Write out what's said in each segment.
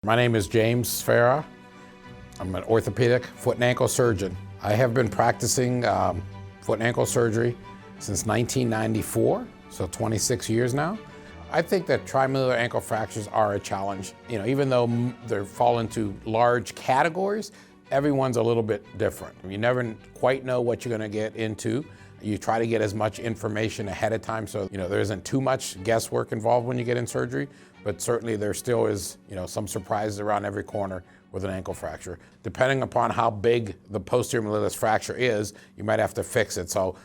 My name is James Sferra. I'm an orthopedic foot and ankle surgeon. I have been practicing foot and ankle surgery since 1994, so 26 years now. I think that trimalleolar ankle fractures are a challenge. Even though they fall into large categories, everyone's a little bit different. You never quite know what you're going to get into. You try to get as much information ahead of time so there isn't too much guesswork involved when you get in surgery, but certainly there still is some surprises around every corner with an ankle fracture. Depending upon how big the posterior malleolus fracture is, you might have to fix it. So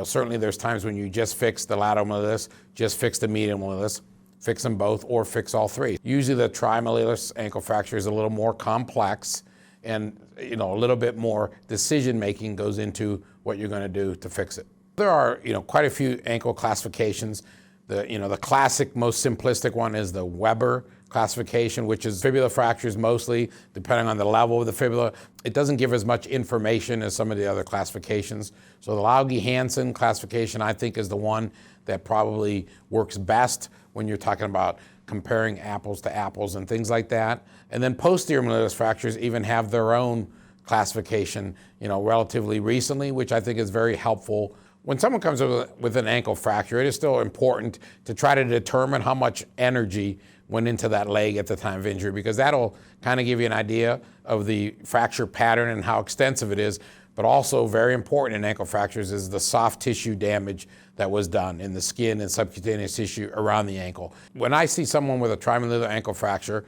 certainly there's times when you just fix the lateral malleolus, just fix the medial malleolus, fix them both, or fix all three. Usually the trimalleolus ankle fracture is a little more complex, and a little bit more decision making goes into what you're going to do to fix it. There are quite a few ankle classifications. The classic, most simplistic one is the Weber classification, which is fibula fractures mostly, depending on the level of the fibula. It doesn't give as much information as some of the other classifications. So the Lauge-Hansen classification, I think, is the one that probably works best when you're talking about comparing apples to apples and things like that. And then posterior malleolus fractures even have their own classification, relatively recently, which I think is very helpful. When someone comes with an ankle fracture, it is still important to try to determine how much energy went into that leg at the time of injury, because that'll kind of give you an idea of the fracture pattern and how extensive it is. But also very important in ankle fractures is the soft tissue damage that was done in the skin and subcutaneous tissue around the ankle. When I see someone with a trimalleolar ankle fracture,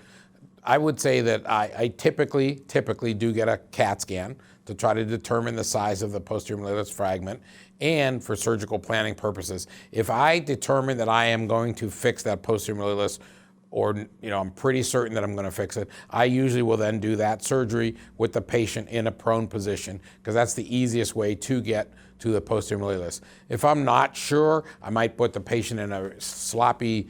I would say that I typically do get a CAT scan to try to determine the size of the posterior malleolus fragment, and for surgical planning purposes. If I determine that I am going to fix that posterior malleolus, or I'm pretty certain that I'm going to fix it, I usually will then do that surgery with the patient in a prone position, because that's the easiest way to get to the posterior malleolus. If I'm not sure, I might put the patient in a sloppy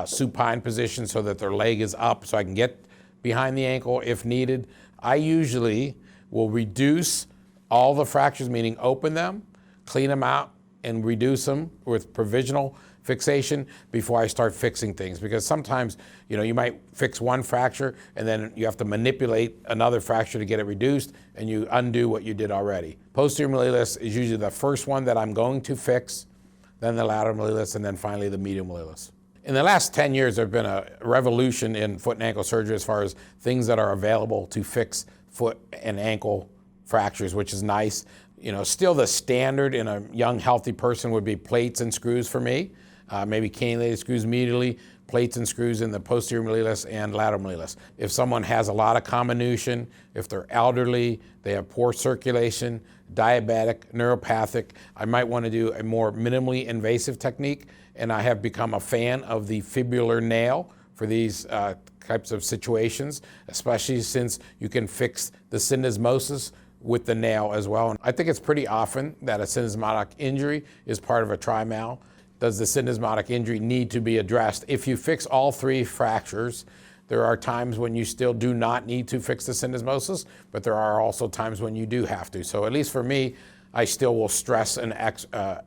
supine position so that their leg is up so I can get behind the ankle if needed. I usually will reduce all the fractures, meaning open them, clean them out, and reduce them with provisional fixation before I start fixing things. Because sometimes, you might fix one fracture and then you have to manipulate another fracture to get it reduced, and you undo what you did already. Posterior malleolus is usually the first one that I'm going to fix, then the lateral malleolus, and then finally the medial malleolus. In the last 10 years, there's been a revolution in foot and ankle surgery as far as things that are available to fix foot and ankle fractures, which is nice. Still the standard in a young, healthy person would be plates and screws for me. Maybe cannulated screws medially, plates and screws in the posterior malleolus and lateral malleolus. If someone has a lot of comminution, if they're elderly, they have poor circulation, diabetic, neuropathic, I might want to do a more minimally invasive technique, and I have become a fan of the fibular nail for these types of situations, especially since you can fix the syndesmosis with the nail as well. And I think it's pretty often that a syndesmotic injury is part of a trimal. Does the syndesmotic injury need to be addressed? If you fix all three fractures, there are times when you still do not need to fix the syndesmosis, but there are also times when you do have to. So at least for me, I still will stress an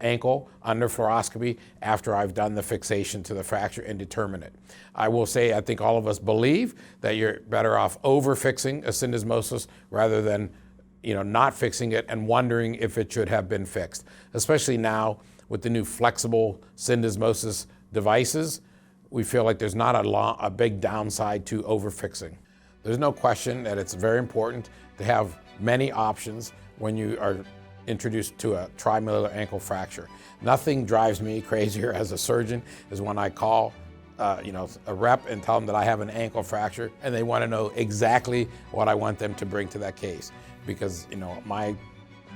ankle under fluoroscopy after I've done the fixation to the fracture and determine it. I will say I think all of us believe that you're better off over-fixing a syndesmosis rather than not fixing it and wondering if it should have been fixed, especially now with the new flexible syndesmosis devices. We feel like there's not a big downside to over-fixing. There's no question that it's very important to have many options when you are introduced to a trimalleolar ankle fracture. Nothing drives me crazier as a surgeon is when I call a rep and tell them that I have an ankle fracture, and they want to know exactly what I want them to bring to that case. Because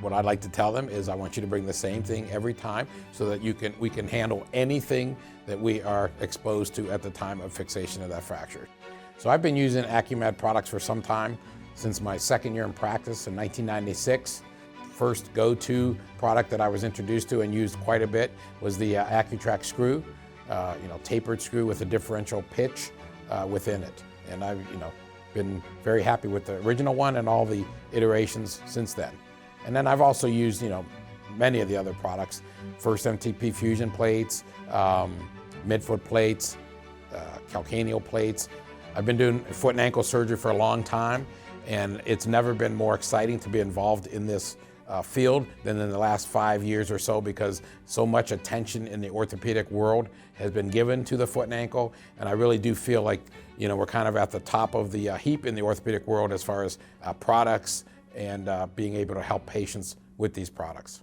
what I'd like to tell them is I want you to bring the same thing every time so that we can handle anything that we are exposed to at the time of fixation of that fracture. So I've been using Acumed products for some time, since my second year in practice in 1996. First go-to product that I was introduced to and used quite a bit was the AccuTrack screw, tapered screw with a differential pitch within it. And I've been very happy with the original one and all the iterations since then. And then I've also used many of the other products, first MTP fusion plates, midfoot plates, calcaneal plates. I've been doing foot and ankle surgery for a long time, and it's never been more exciting to be involved in this field than in the last 5 years or so, because so much attention in the orthopedic world has been given to the foot and ankle, and I really do feel like, you know, we're kind of at the top of the heap in the orthopedic world as far as products and being able to help patients with these products.